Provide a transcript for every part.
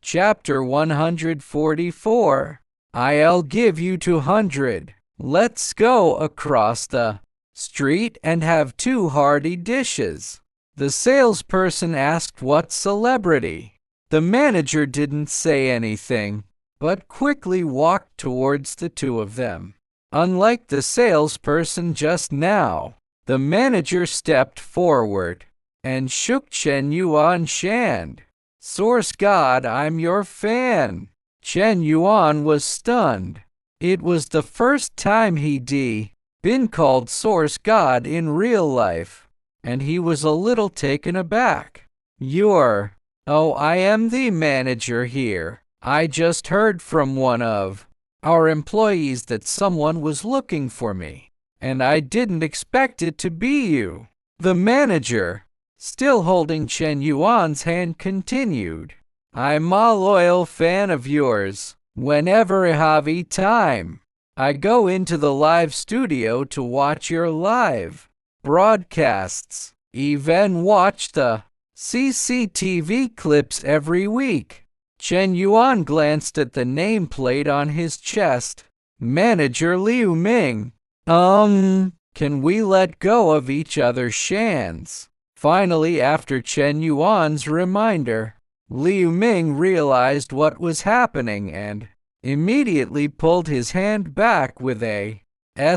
Chapter 144. I'll give you 200. Let's go across the street and have 2 hearty dishes. The salesperson asked what celebrity. The manager didn't say anything, but quickly walked towards the 2 of them. Unlike the salesperson just now, the manager stepped forward and shook Chen Yuan's hand. Source God, I'm your fan. Chen Yuan was stunned. It was the first time he'd been called Source God in real life, and he was a little taken aback. Oh, I am the manager here. I just heard from one of our employees that someone was looking for me, and I didn't expect it to be you. The manager, still holding Chen Yuan's hand, continued. I'm a loyal fan of yours. Whenever I have time, I go into the live studio to watch your live broadcasts. Even watch the CCTV clips every week. Chen Yuan glanced at the nameplate on his chest. Manager Liu Ming. Can we let go of each other's hands? Finally, after Chen Yuan's reminder, Liu Ming realized what was happening and immediately pulled his hand back with a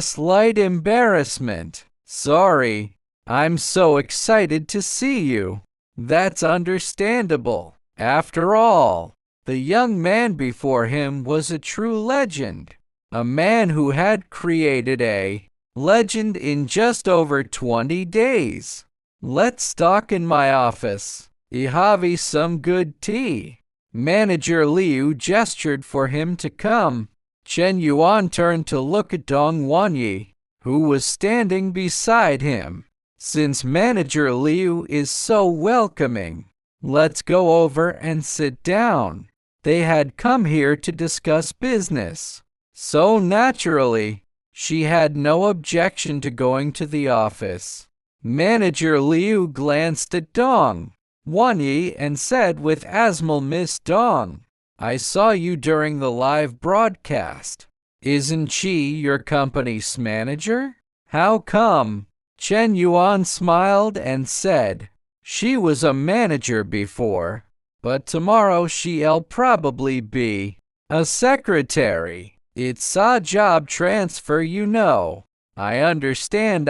slight embarrassment. Sorry, I'm so excited to see you. That's understandable. After all, the young man before him was a true legend, a man who had created a legend in just over 20 days. Let's talk in my office. I have some good tea. Manager Liu gestured for him to come. Chen Yuan turned to look at Dong Wanyi, who was standing beside him. Since Manager Liu is so welcoming, let's go over and sit down. They had come here to discuss business, so naturally, she had no objection to going to the office. Manager Liu glanced at Dong Wanyi and said with asmal, Miss Dong, I saw you during the live broadcast. Isn't she your company's manager? How come? Chen Yuan smiled and said, she was a manager before, but tomorrow she'll probably be a secretary. It's a job transfer, you know. I understand.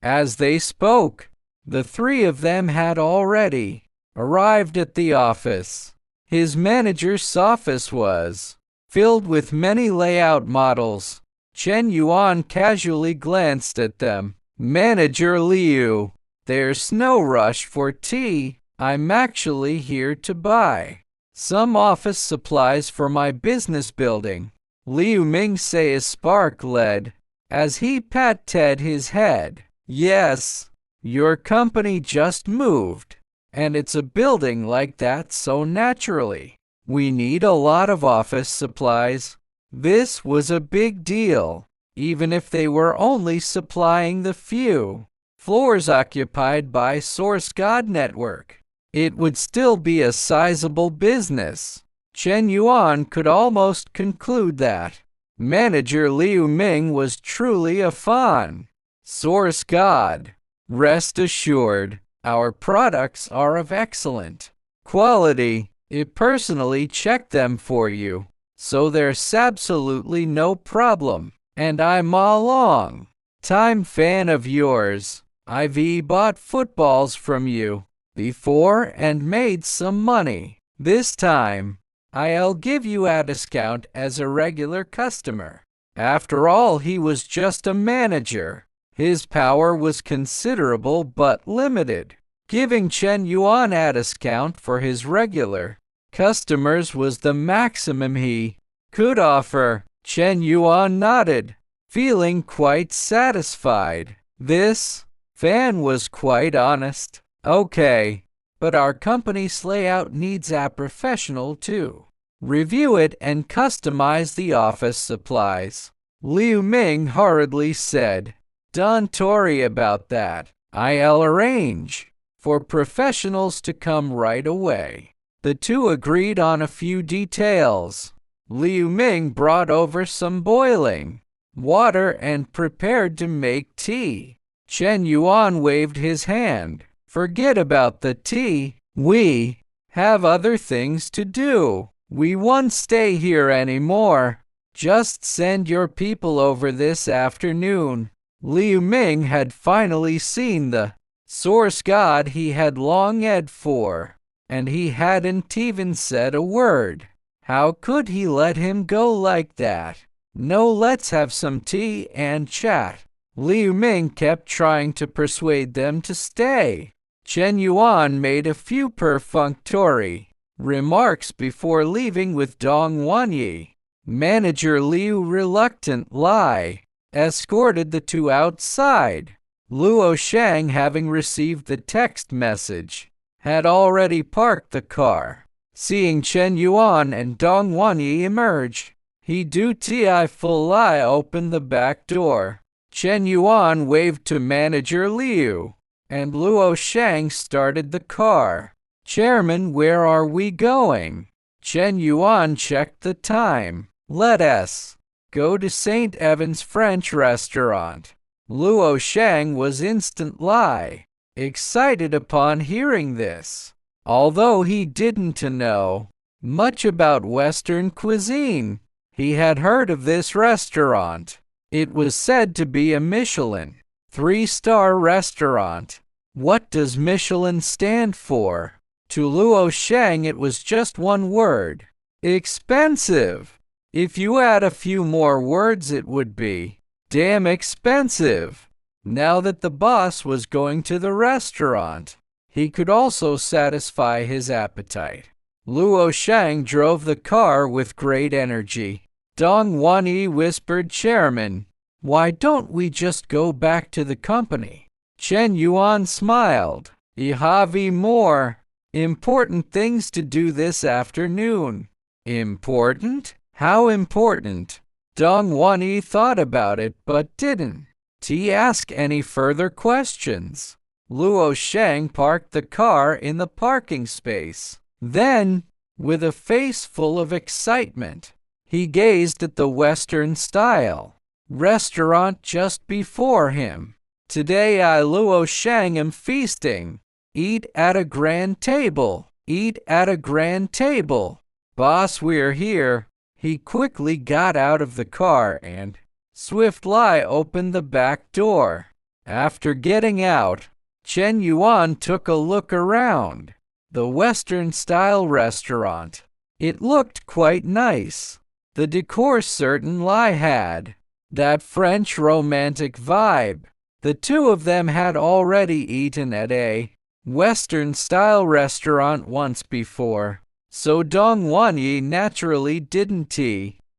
As they spoke, the 3 of them had already arrived at the office. His manager's office was filled with many layout models. Chen Yuan casually glanced at them. Manager Liu, there's no rush for tea. I'm actually here to buy some office supplies for my business building. Liu Ming said, spark-led as he patted his head. Yes, your company just moved, and it's a building like that, so naturally, we need a lot of office supplies. This was a big deal, even if they were only supplying the few floors occupied by Source God Network. It would still be a sizable business. Chen Yuan could almost conclude that Manager Liu Ming was truly a fan. Source God, rest assured, our products are of excellent quality. I personally checked them for you, so there's absolutely no problem. And I'm a long-time fan of yours. I've bought footballs from you before and made some money. This time, I'll give you a discount as a regular customer. After all, he was just a manager. His power was considerable but limited. Giving Chen Yuan a discount for his regular customers was the maximum he could offer. Chen Yuan nodded, feeling quite satisfied. This fan was quite honest. Okay, but our company's layout needs a professional to review it and customize the office supplies. Liu Ming hurriedly said, don't worry about that. I'll arrange for professionals to come right away. The two agreed on a few details. Liu Ming brought over some boiling water and prepared to make tea. Chen Yuan waved his hand. Forget about the tea. We have other things to do. We won't stay here anymore. Just send your people over this afternoon. Liu Ming had finally seen the source god he had long eyed for, and he hadn't even said a word. How could he let him go like that? No, let's have some tea and chat. Liu Ming kept trying to persuade them to stay. Chen Yuan made a few perfunctory remarks before leaving with Dong Wanyi. Manager Liu reluctantly escorted the two outside. Luo Shang, having received the text message, had already parked the car. Seeing Chen Yuan and Dong Wanyi emerge, he dutifully opened the back door. Chen Yuan waved to Manager Liu, and Luo Shang started the car. Chairman, where are we going? Chen Yuan checked the time. Let us go to St. Evan's French restaurant. Luo Shang was instantly excited upon hearing this. Although he didn't know much about Western cuisine, he had heard of this restaurant. It was said to be a Michelin 3-star restaurant. What does Michelin stand for? To Luo Shang it was just one word: expensive. If you add a few more words it would be damn expensive. Now that the boss was going to the restaurant, he could also satisfy his appetite. Luo Shang drove the car with great energy. Dong Wanyi whispered, Chairman, why don't we just go back to the company? Chen Yuan smiled. I have more important things to do this afternoon. Important? How important? Dong Wanyi thought about it but didn't ask any further questions. Luo Shang parked the car in the parking space. Then, with a face full of excitement, he gazed at the Western-style restaurant just before him. Today I, Luo Shang, am feasting. Eat at a grand table. Eat at a grand table. Boss, we're here. He quickly got out of the car and swiftly opened the back door. After getting out, Chen Yuan took a look around the Western-style restaurant. It looked quite nice. The decor certainly had that French romantic vibe. The two of them had already eaten at a Western-style restaurant once before, so Dong Wanyi naturally didn't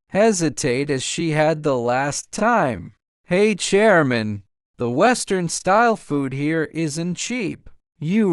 hesitate as she had the last time. Hey Chairman, the Western-style food here isn't cheap. You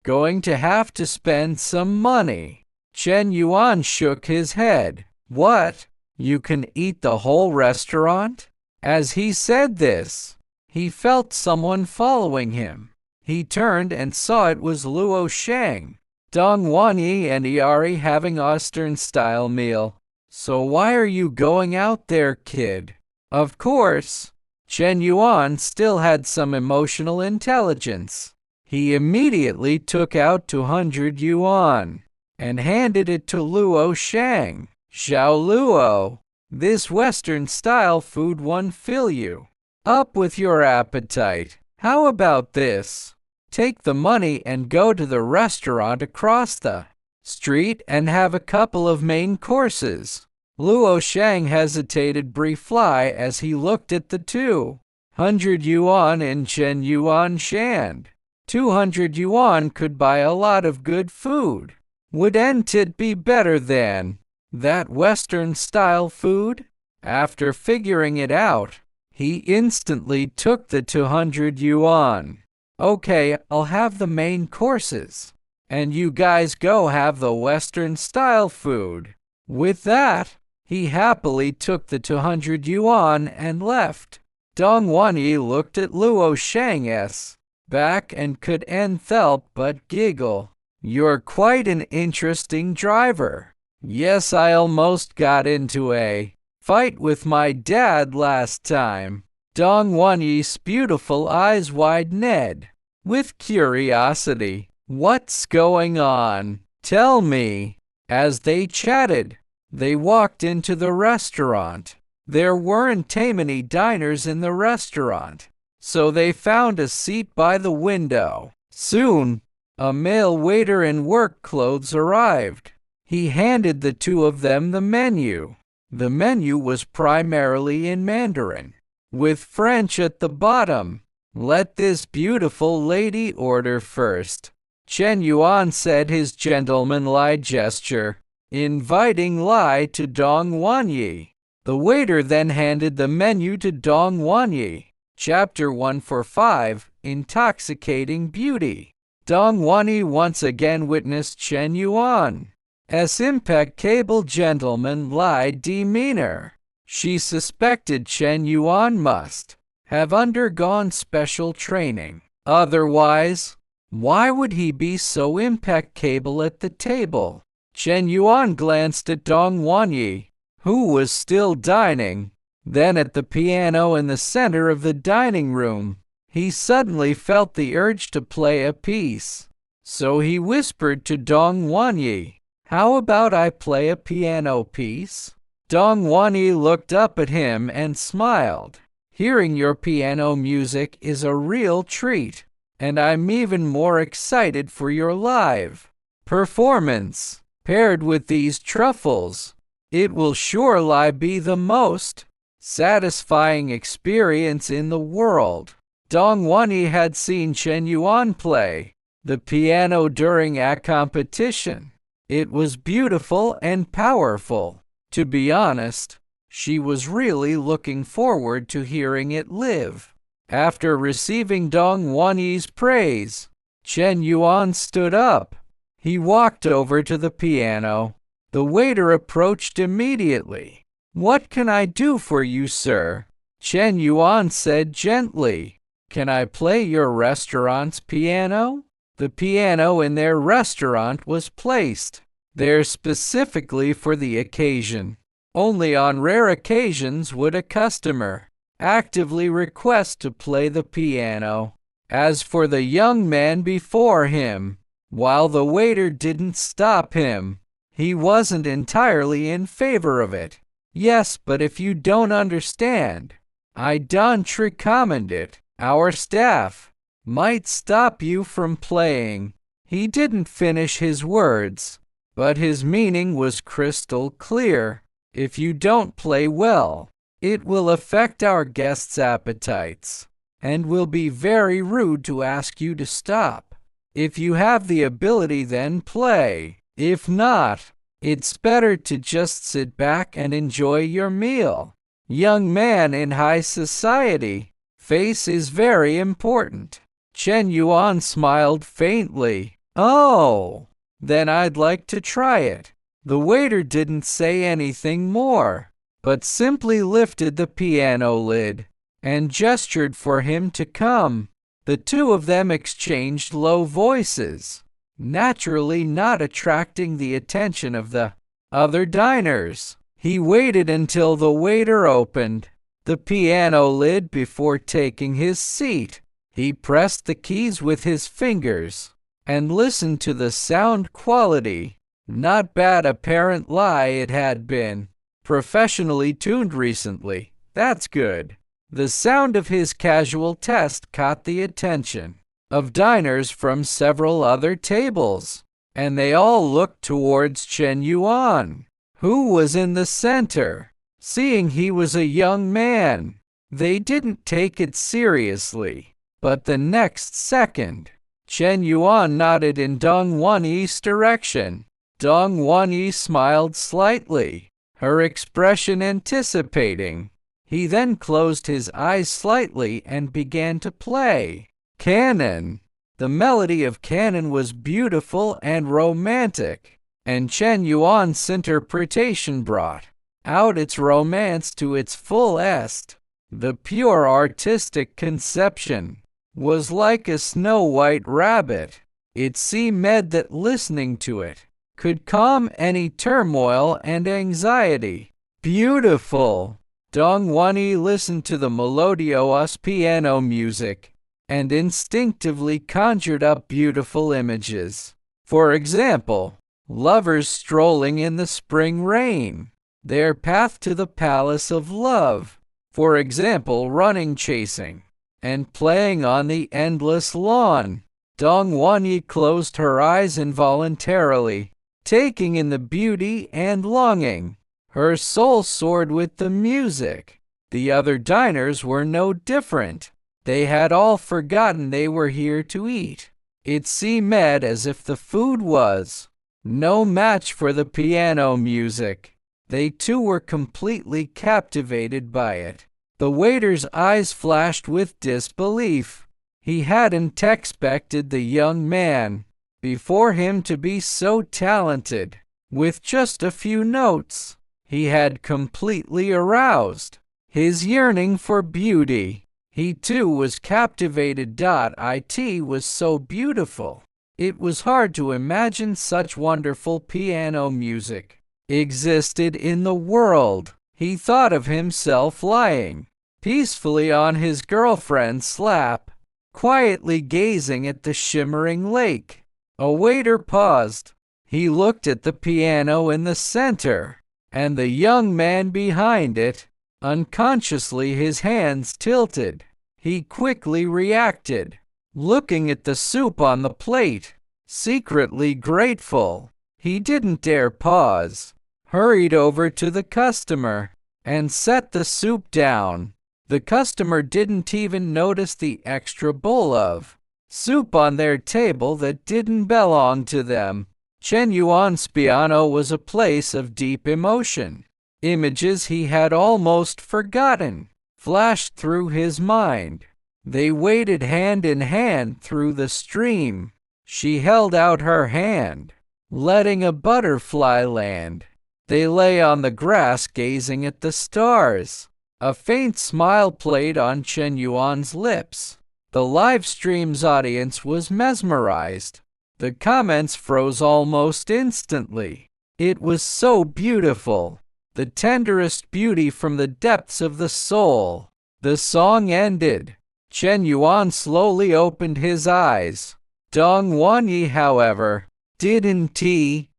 going to have to spend some money. Chen Yuan shook his head. What? You can eat the whole restaurant? As he said this, he felt someone following him. He turned and saw it was Luo Shang. Dong Wanyi and Iari having Western-style meal. So why are you going out there, kid? Of course. Chen Yuan still had some emotional intelligence. He immediately took out 200 yuan and handed it to Luo Shang. Xiao Luo, this Western-style food won't fill you up with your appetite. How about this? Take the money and go to the restaurant across the street and have a couple of main courses. Luo Shang hesitated briefly as he looked at the 200 yuan in Chen Yuan hand. 200 yuan could buy a lot of good food. Wouldn't it be better than that Western-style food? After figuring it out, he instantly took the 200 yuan. Okay, I'll have the main courses, and you guys go have the Western-style food. With that, he happily took the 200 yuan and left. Dong Wanyi looked at Luo Shang's back and couldn't help but giggle. You're quite an interesting driver. Yes, I almost got into a fight with my dad last time. Dong Wonyi's beautiful eyes widened with curiosity. What's going on? Tell me. As they chatted, they walked into the restaurant. There weren't too many diners in the restaurant, so they found a seat by the window. Soon, a male waiter in work clothes arrived. He handed the two of them the menu. The menu was primarily in Mandarin, with French at the bottom. Let this beautiful lady order first, Chen Yuan said, his gentlemanlike gesture inviting Lai to Dong Wonyi. The waiter then handed the menu to Dong Wonyi. Chapter 145, Intoxicating Beauty. Dong Wonyi once again witnessed Chen Yuan's impeccable gentlemanlike demeanor. She suspected Chen Yuan must have undergone special training. Otherwise, why would he be so impeccable at the table? Chen Yuan glanced at Dong Wonyi, who was still dining. Then at the piano in the center of the dining room, he suddenly felt the urge to play a piece. So he whispered to Dong Wonyi, "How about I play a piano piece?" Dong Wonyi looked up at him and smiled. "Hearing your piano music is a real treat, and I'm even more excited for your live performance. Paired with these truffles, it will surely be the most satisfying experience in the world." Dong Wonyi had seen Chen Yuan play the piano during a competition. It was beautiful and powerful. To be honest, she was really looking forward to hearing it live. After receiving Dong Wonyi's praise, Chen Yuan stood up. He walked over to the piano. The waiter approached immediately. "What can I do for you, sir?" Chen Yuan said gently. "Can I play your restaurant's piano?" The piano in their restaurant was placed there specifically for the occasion. Only on rare occasions would a customer actively request to play the piano. As for the young man before him, while the waiter didn't stop him, he wasn't entirely in favor of it. "Yes, but if you don't understand, I don't recommend it. Our staff might stop you from playing." He didn't finish his words, but his meaning was crystal clear. If you don't play well, it will affect our guests' appetites, and will be very rude to ask you to stop. If you have the ability, then play. If not, it's better to just sit back and enjoy your meal. Young man in high society, face is very important. Chen Yuan smiled faintly. "Oh, then I'd like to try it." The waiter didn't say anything more, but simply lifted the piano lid and gestured for him to come. The two of them exchanged low voices, naturally not attracting the attention of the other diners. He waited until the waiter opened the piano lid before taking his seat. He pressed the keys with his fingers and listened to the sound quality. Not bad, apparently it had been professionally tuned recently. That's good. The sound of his casual test caught the attention of diners from several other tables, and they all looked towards Chen Yuan, who was in the center. Seeing he was a young man, they didn't take it seriously, but the next second, Chen Yuan nodded in Dong Wonyi's direction. Dong Wonyi smiled slightly, her expression anticipating. He then closed his eyes slightly and began to play Canon. The melody of Canon was beautiful and romantic, and Chen Yuan's interpretation brought out its romance to its fullest. The pure artistic conception was like a snow-white rabbit It seemed that listening to it could calm any turmoil and anxiety. Beautiful. Dongwon listened to the melodious piano music and instinctively conjured up beautiful images. For example, lovers strolling in the spring rain, their path to the palace of love. For example, running, chasing, and playing on the endless lawn. Dongwon closed her eyes involuntarily, taking in the beauty and longing. Her soul soared with the music. The other diners were no different. They had all forgotten they were here to eat. It seemed as if the food was no match for the piano music. They too were completely captivated by it. The waiter's eyes flashed with disbelief. He hadn't expected the young man before him to be so talented. With just a few notes, he had completely aroused his yearning for beauty. He too was captivated. It was so beautiful. It was hard to imagine such wonderful piano music existed in the world. He thought of himself lying peacefully on his girlfriend's lap, quietly gazing at the shimmering lake. A waiter paused. He looked at the piano in the center and the young man behind it. Unconsciously, his hands tilted. He quickly reacted, looking at the soup on the plate, secretly grateful. He didn't dare pause, hurried over to the customer, and set the soup down. The customer didn't even notice the extra bowl of soup on their table that didn't belong to them. Chen Yuan's piano was a place of deep emotion. Images he had almost forgotten flashed through his mind. They waited hand in hand through the stream. She held out her hand, letting a butterfly land. They lay on the grass gazing at the stars. A faint smile played on Chen Yuan's lips. The live stream's audience was mesmerized. The comments froze almost instantly. It was so beautiful. The tenderest beauty from the depths of the soul. The song ended. Chen Yuan slowly opened his eyes. Dongwon, however, didn't.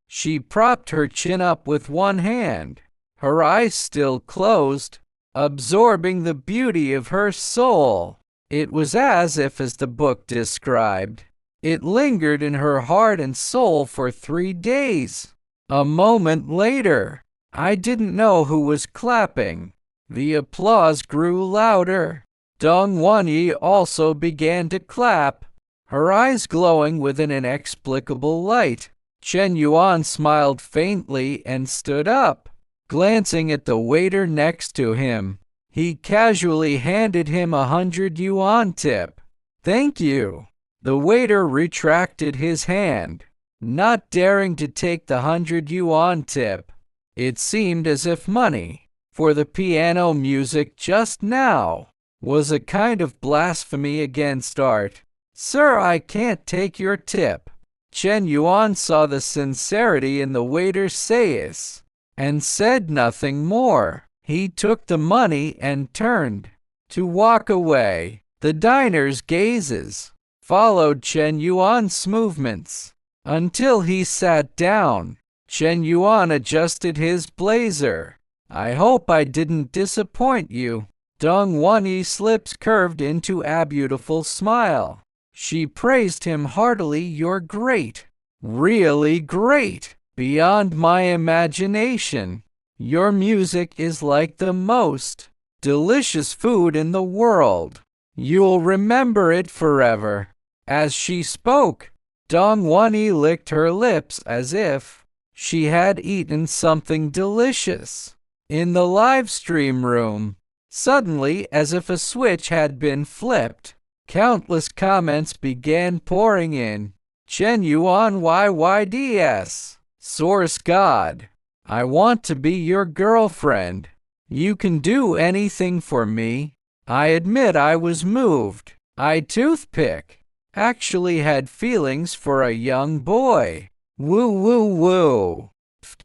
She propped her chin up with one hand, her eyes still closed, absorbing the beauty of her soul. It was as if, as the book described, it lingered in her heart and soul for 3 days. A moment later, I didn't know who was clapping. The applause grew louder. Dongwon also began to clap, her eyes glowing with an inexplicable light. Chen Yuan smiled faintly and stood up, glancing at the waiter next to him. He casually handed him a 100 yuan tip. "Thank you." The waiter retracted his hand, not daring to take the 100 yuan tip. It seemed as if money for the piano music just now was a kind of blasphemy against art. "Sir, I can't take your tip." Chen Yuan saw the sincerity in the waiter's face and said nothing more. He took the money and turned to walk away. The diner's gazes followed Chen Yuan's movements until he sat down. Chen Yuan adjusted his blazer. "I hope I didn't disappoint you." Dongwon's lips curved into a beautiful smile. She praised him heartily. "You're great. Really great. Beyond my imagination. Your music is like the most delicious food in the world. You'll remember it forever." As she spoke, Dongwon licked her lips as if she had eaten something delicious. In the live stream room, suddenly, as if a switch had been flipped, countless comments began pouring in. Chen Yuan YYDS. Source God. "I want to be your girlfriend. You can do anything for me." "I admit I was moved." "I toothpick." actually had feelings for a young boy. Woo woo woo.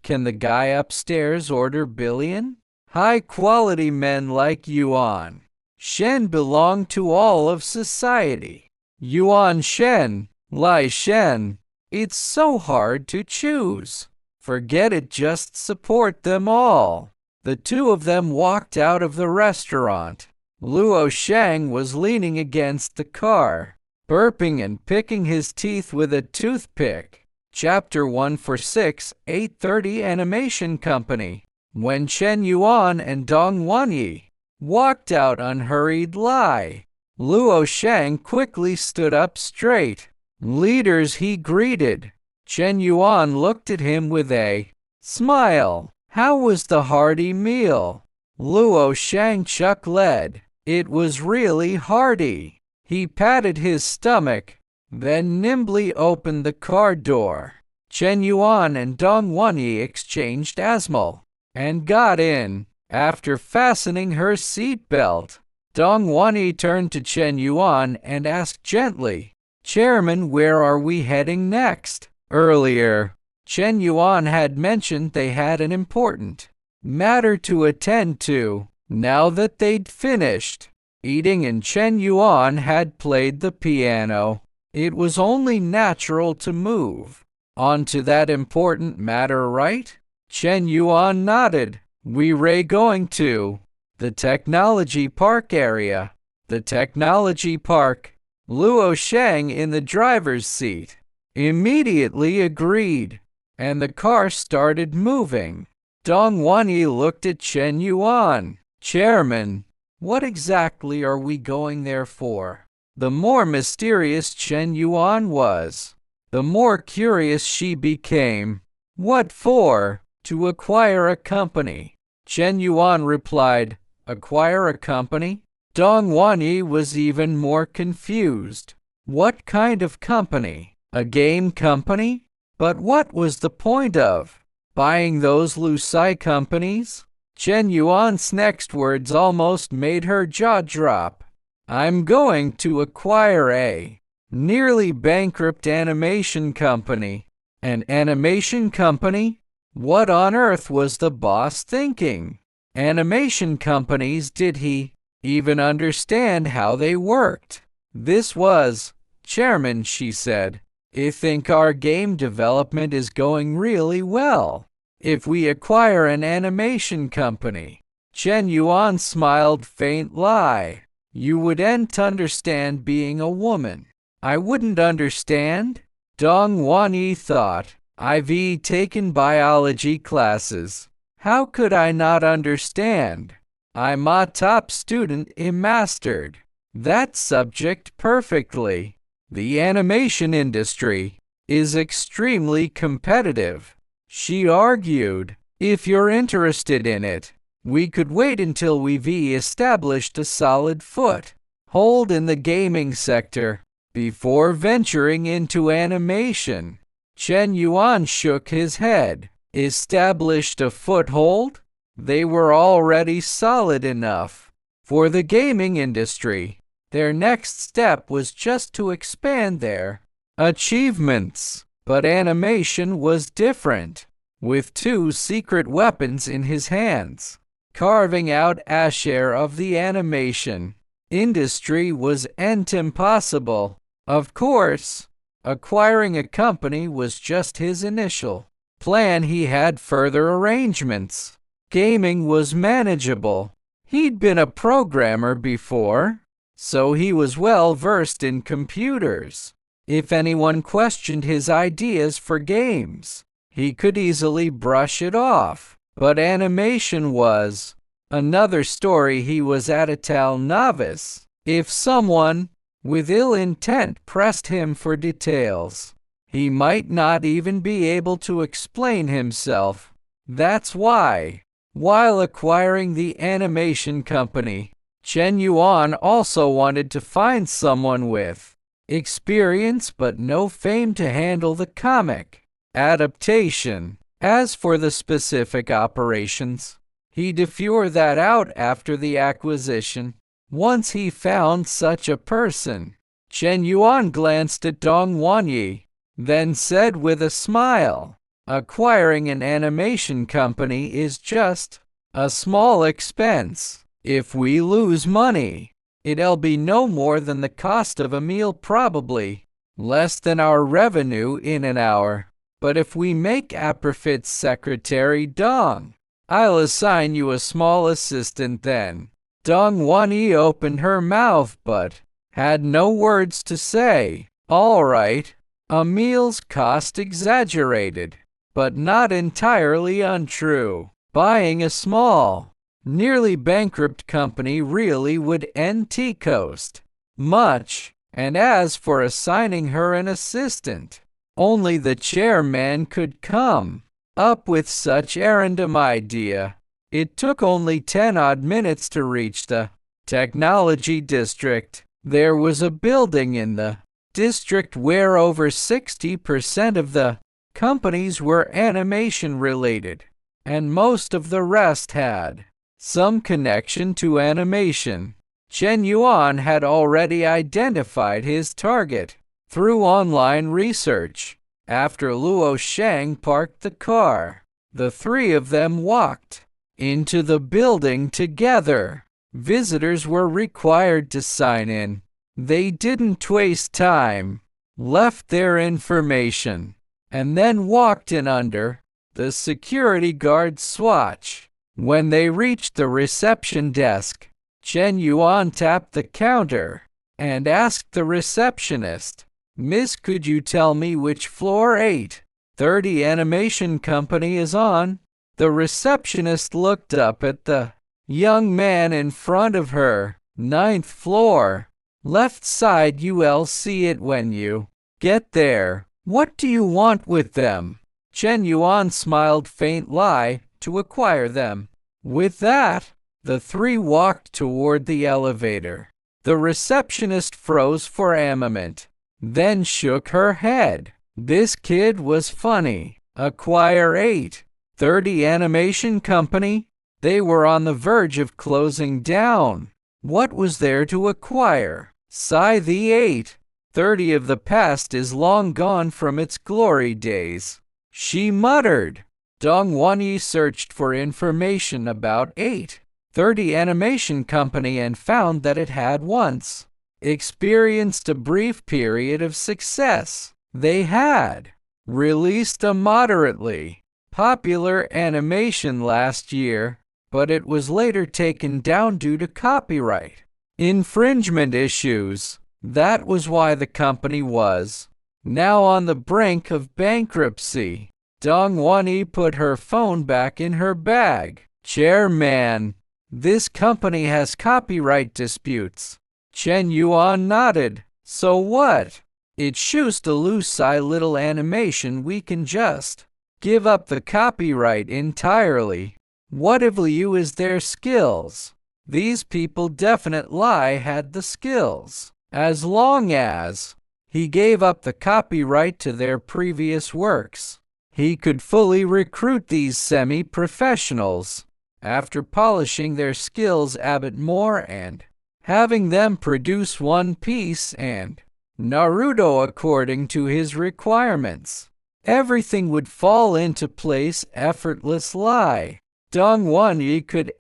Can the guy upstairs order billion? High-quality men like Yuan Shen belong to all of society. Yuan Shen, Lai Shen. It's so hard to choose. Forget it, just support them all. The two of them walked out of the restaurant. Luo Shang was leaning against the car, burping and picking his teeth with a toothpick. Chapter 146, 8:30 Animation Company. When Chen Yuan and Dong Wanyi walked out unhurried, Luo Shang quickly stood up straight. Leaders, he greeted. Chen Yuan looked at him with a smile. How was the hearty meal? Luo Shang chuckled. It was really hearty. He patted his stomach, then nimbly opened the car door. Chen Yuan and Dong Wanyi exchanged a smile and got in. After fastening her seatbelt, Dong Wanyi turned to Chen Yuan and asked gently, "Chairman, where are we heading next?" Earlier, Chen Yuan had mentioned they had an important matter to attend to. Now that they'd finished eating and Chen Yuan had played the piano, it was only natural to move on to that important matter, right? Chen Yuan nodded. We're going to the technology park area. The technology park. Luo Shang, in the driver's seat, immediately agreed, and the car started moving. Dong Wanyi looked at Chen Yuan. "Chairman, what exactly are we going there for?" The more mysterious Chen Yuan was, the more curious she became. "What for?" "To acquire a company." Chen Yuan replied. "Acquire a company?" Dong Wanyi was even more confused. What kind of company? A game company? But what was the point of buying those Lusai companies? Chen Yuan's next words almost made her jaw drop. "I'm going to acquire a nearly bankrupt animation company." An animation company? What on earth was the boss thinking? Animation companies, did he even understand how they worked? This was, "Chairman," she said, "I think our game development is going really well. If we acquire an animation company." Chen Yuan smiled faintly. "You wouldn't understand being a woman." "I wouldn't understand?" Dong Wanyi thought. "I've taken biology classes. How could I not understand? I'm a top student. I mastered that subject perfectly. The animation industry is extremely competitive," she argued. "If you're interested in it, we could wait until we've established a solid foothold in the gaming sector before venturing into animation." Chen Yuan shook his head. Established a foothold? They were already solid enough for the gaming industry. Their next step was just to expand their achievements. But animation was different. With two secret weapons in his hands, carving out a share of the animation industry was impossible. Of course, acquiring a company was just his initial plan. He had further arrangements. Gaming was manageable. He'd been a programmer before, so he was well versed in computers. If anyone questioned his ideas for games, he could easily brush it off. But animation was another story. He was at a total novice. If someone with ill intent pressed him for details, he might not even be able to explain himself. That's why, while acquiring the animation company, Chen Yuan also wanted to find someone with experience but no fame to handle the comic adaptation. As for the specific operations, he'd figure that out after the acquisition. Once he found such a person, Chen Yuan glanced at Dong Wanyi, then said with a smile, "Acquiring an animation company is just a small expense. If we lose money, it'll be no more than the cost of a meal, probably less than our revenue in an hour. But if we make Aprofit's secretary Dong, I'll assign you a small assistant then." Dong Wanyi opened her mouth but had no words to say. All right, a meal's cost exaggerated, but not entirely untrue. Buying a small, nearly bankrupt company really would nt cost much. And as for assigning her an assistant, only the chairman could come up with such random idea. It took only 10-odd minutes to reach the technology district. There was a building in the district where over 60% of the companies were animation related, and most of the rest had some connection to animation. Chen Yuan had already identified his target through online research. After Luo Shang parked the car, the three of them walked into the building together. Visitors were required to sign in. They didn't waste time, left their information, and then walked in under the security guard's swatch. When they reached the reception desk, Chen Yuan tapped the counter and asked the receptionist, "Miss, could you tell me which floor 830 animation company is on?" The receptionist looked up at the young man in front of her. "9th floor. Left side, you'll see it when you get there. What do you want with them?" Chen Yuan smiled faintly. "To acquire them." With that, the three walked toward the elevator. The receptionist froze for a moment, then shook her head. This kid was funny. Acquire 830 animation company? They were on the verge of closing down. What was there to acquire? The 830 of the past is long gone from its glory days, she muttered. Dong Wanyi searched for information about 830 Animation Company and found that it had once experienced a brief period of success. They had released a moderately popular animation last year, but it was later taken down due to copyright infringement issues. That was why the company was now on the brink of bankruptcy. Dong Wanyi put her phone back in her bag. "Chairman, this company has copyright disputes." Chen Yuan nodded. "So what? It's just a loose-eye little animation. We can just give up the copyright entirely. What value is their skills? These people definitely had the skills. As long as he gave up the copyright to their previous works, he could fully recruit these semi-professionals. After polishing their skills a bit more and having them produce One Piece and Naruto according to his requirements, everything would fall into place effortlessly." Dong Wanyi could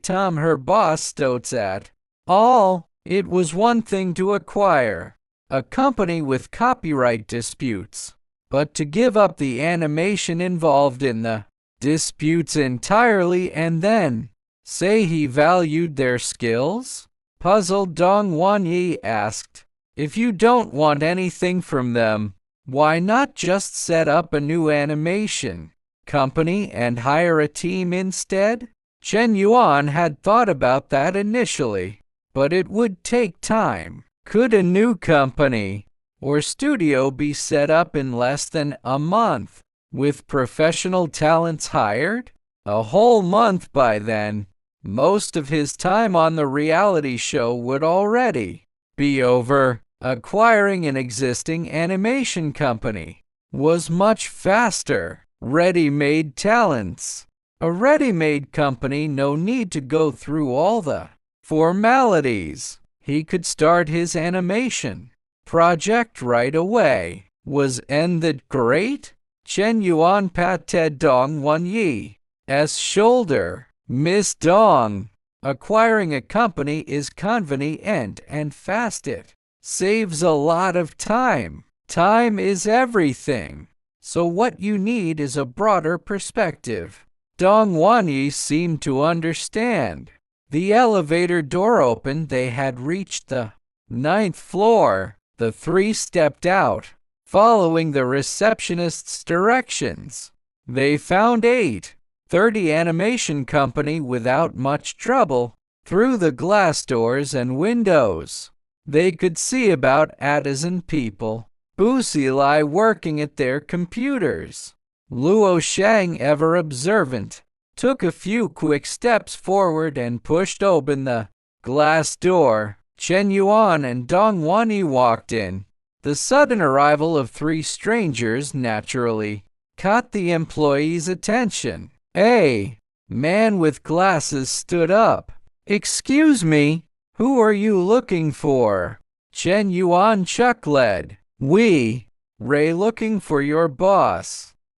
Tom her boss stoats at all. It was one thing to acquire a company with copyright disputes, but to give up the animation involved in the disputes entirely and then say he valued their skills? Puzzled, Dong Wanyi asked, "If you don't want anything from them, why not just set up a new animation company and hire a team instead?" Chen Yuan had thought about that initially, but it would take time. Could a new company or studio be set up in less than a month, with professional talents hired? A whole month by then. Most of his time on the reality show would already be over. Acquiring an existing animation company was much faster. Ready-made talents. A ready-made company, no need to go through all the formalities. he could start his animation project right away. Wasn't that great? Chen Yuan patted Dong Wanyi's shoulder. Miss Dong, acquiring a company is convenient and fast. It saves a lot of time. Time is everything. So what you need is a broader perspective. Dong Wanyi seemed to understand. The elevator door opened. They had reached the 9th floor. The three stepped out, following the receptionist's directions. They found 8:30 animation company without much trouble. Through the glass doors and windows, they could see about a dozen people. Busili working at their computers. Luo Shang, ever observant, took a few quick steps forward and pushed open the glass door. Chen Yuan and Dong Wanyi walked in. The sudden arrival of 3 strangers naturally caught the employee's attention. A man with glasses stood up. "Excuse me, who are you looking for?" Chen Yuan chuckled. "We, Ray, looking for your boss."